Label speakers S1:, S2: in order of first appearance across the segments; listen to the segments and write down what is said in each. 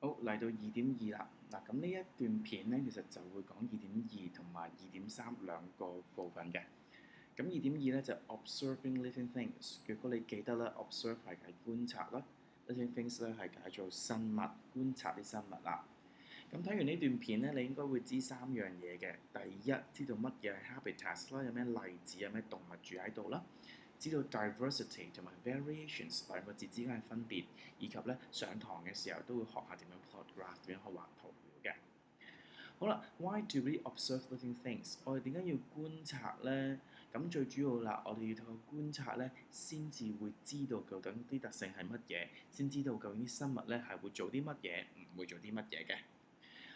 S1: 好，嚟到2.2啦。嗱，咁呢一段片咧，其實就會講2.2同埋2.3兩個部分嘅。咁2.2咧就 observing living things。如果你記得啦，observe 係解觀察啦，living things 咧係解做生物，觀察啲生物啦。咁睇完呢段片咧，你應該會知3樣嘢嘅。第一，知道乜嘢係 habitats 啦，有咩例子，有咩動物住喺度啦。知道 diversity 同埋 variations 兩個字之間嘅分別，以及咧上堂嘅時候都會學下點樣 plot graph，點樣去畫圖表嘅。好啦，why do we observe living things？我哋點解要觀察呢？咁最主要啦，我哋要透過觀察咧，先至會知道究竟啲特性係乜嘢，先知道究竟啲生物咧係會做啲乜嘢，唔會做啲乜嘢嘅。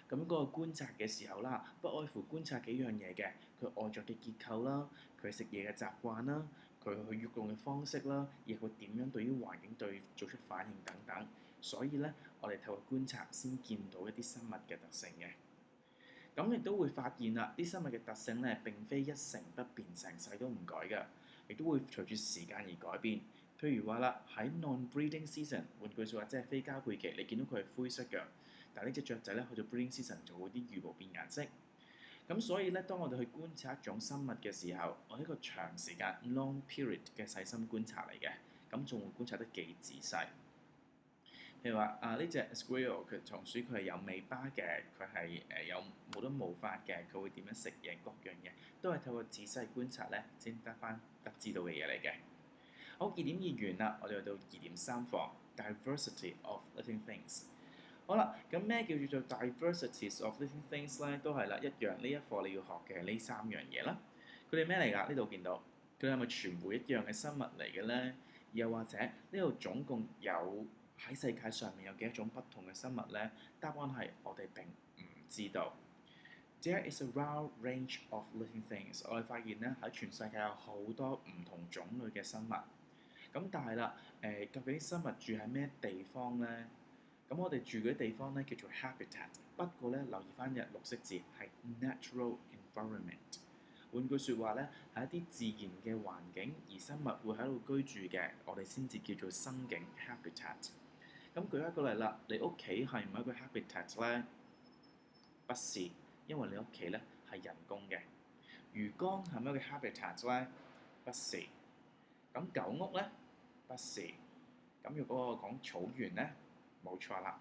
S1: 咁嗰個觀察嘅時候啦，不外乎觀察幾樣嘢嘅，佢外在嘅結構啦，佢食嘢嘅習慣啦，佢去喐動嘅方式啦，亦會點樣對於環境做出反應等等。所以咧，我哋透過觀察先見到一啲生物嘅特性嘅。咁亦都會發現啦，啲生物嘅特性咧並非一成不變，成世都唔改嘅，亦都會隨住時間而改變。譬如話啦，喺 non-breeding season，換句説話即係非交配期，你見到佢係灰色嘅，但係呢隻雀仔咧去到 breeding season 就會啲羽毛變顏色。咁所以咧，當我哋去觀察一種生物嘅時候，我係一個長時間 long period 嘅細心觀察嚟嘅，咁仲會觀察得幾仔細。譬如話呢隻 squirrel 佢松鼠佢係有尾巴嘅，佢係有冇得毛髮嘅，佢會點樣食嘢，各樣嘢都係透過仔細觀察咧先得知道嘅嘢嚟嘅。好，2.2完啦，我哋去到2.3課 diversity of living things。好啦，咁咩叫做 diversities of living things 咧？都係啦，一樣呢一課你要學嘅呢3樣嘢啦。佢哋咩嚟㗎？呢度見到佢哋係咪全部一樣嘅生物嚟嘅咧？又或者呢度總共有喺世界上面有幾多種不同嘅生物咧？答案係我哋並唔知道。There is a wide range of living things。我哋發現咧喺全世界有好多唔同種類嘅生物。咁但係啦，究竟生物住喺咩地方咧？咁我哋住嗰啲地方咧叫做 habitat。不過咧留意翻隻綠色字係 natural environment。換句説話咧，係一啲自然嘅環境，而生物會喺度居住嘅，我哋先至叫做生境 habitat。咁舉一個例啦，你屋企係唔係一個 habitat 咧？不是，因為你屋企咧係人工嘅。魚缸係咪一個 habitat 咧？不是。咁狗屋咧？不是。咁如果我講草原咧，冇錯啦。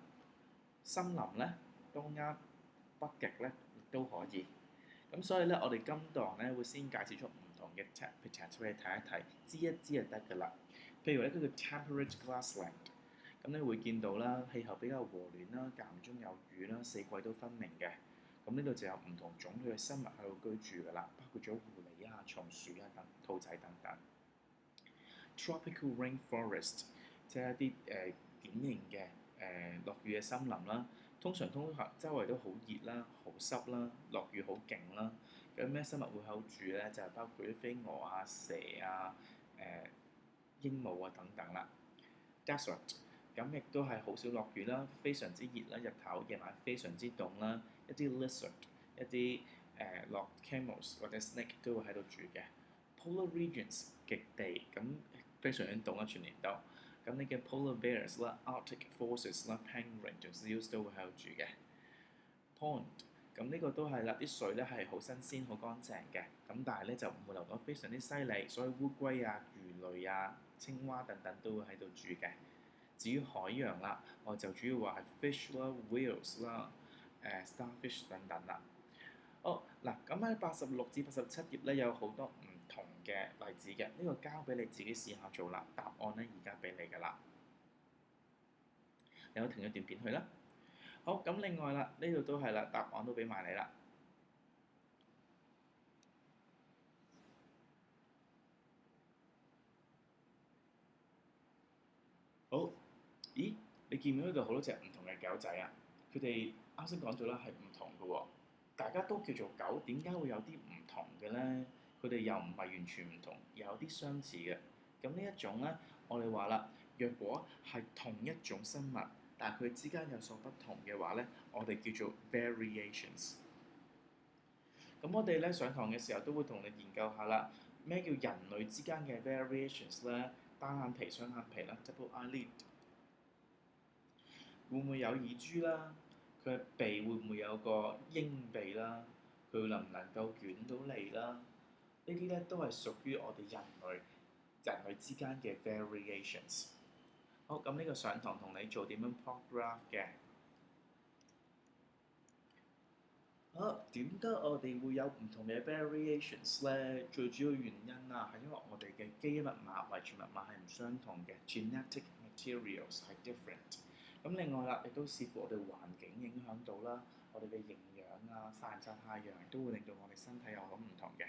S1: 森林咧都啱，北極咧亦都可以。咁所以咧，我哋今堂咧會先介紹出唔同嘅 habitat 俾你睇一睇，知一知就得㗎啦。譬如咧，佢叫 temperate grassland。咁你會見到啦，氣候比較和暖啦，間唔中有雨啦，四季都分明嘅。咁呢度就有唔同種類嘅生物喺度居住㗎啦，包括咗狐狸啊、松鼠啊等、兔仔等等。Tropical rainforest 即係一啲典型嘅落雨嘅森林啦。通常周圍都好熱啦、好濕啦、落雨好勁啦。咁咩生物會喺度住咧？就係包括啲飛蛾啊、蛇啊、鸚鵡啊等等啦。Desert 咁亦都係好少落雨啦，非常之熱啦，日頭夜晚非常之凍啦。一啲 lizard 一啲落 camels 或者 snake 都會喺度住嘅。Polar regions 極地咁非常之凍啦，全年都。咁你嘅 polar bears 啦、Arctic foxes 啦、penguin 同 seals 都會喺度住嘅。Pond 咁呢個都係啦，啲水咧係好新鮮、好乾淨嘅，咁但係咧就唔會流得非常之犀利，所以烏龜啊、魚類啊、青蛙等等都會喺度住嘅。至於海洋啦，我就主要話係 fish 啦、whales 啦、starfish 等等啦。好嗱，咁喺86至87頁咧有好多唔同嘅例子嘅，呢個交俾你自己試下做啦。答案咧而家俾你㗎啦，你可以停一段片去啦。好，咁另外啦，呢度都係啦，答案都俾埋你啦。好，咦？你見唔見呢度好多隻唔同嘅狗仔啊？佢哋啱先講咗啦，係唔同嘅喎。大家都叫做狗，點解會有啲唔同嘅咧？佢哋又唔係完全唔同，又有啲相似嘅。咁呢一種咧，我哋話啦，若果係同一種生物，但係佢之間有所不同嘅話咧，我哋叫做 variations。咁我哋咧上堂嘅時候都會同你研究下啦，咩叫人類之間嘅 variations 咧？單眼皮、雙眼皮啦，double eyelid。會唔會有耳珠啦？佢嘅鼻會唔會有個鷹鼻啦？佢能唔能夠捲到脷啦？呢啲咧都係屬於我哋人類之間嘅 variations。好，咁呢個上堂同你做點樣 plot graph 嘅。好，點解我哋會有唔同嘅 variations 咧？最主要原因啊，係因為我哋嘅基因密碼、遺傳密碼係唔相同嘅 ，genetic materials 係 different。咁另外啦，亦都視乎我哋環境影響到啦，我哋嘅營養啊、曬唔曬太陽都會令到我哋身體有好唔同嘅。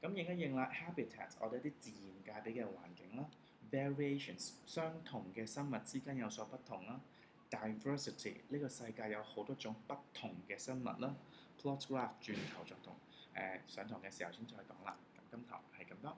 S1: 咁認一認啦 habitat 我哋一啲自然界俾嘅環境啦，variations 相同嘅生物之間有所不同啦，diversity 呢個世界有好多種不同嘅生物啦，plot graph 轉頭再同上堂嘅時候先再講啦。咁今堂係咁多。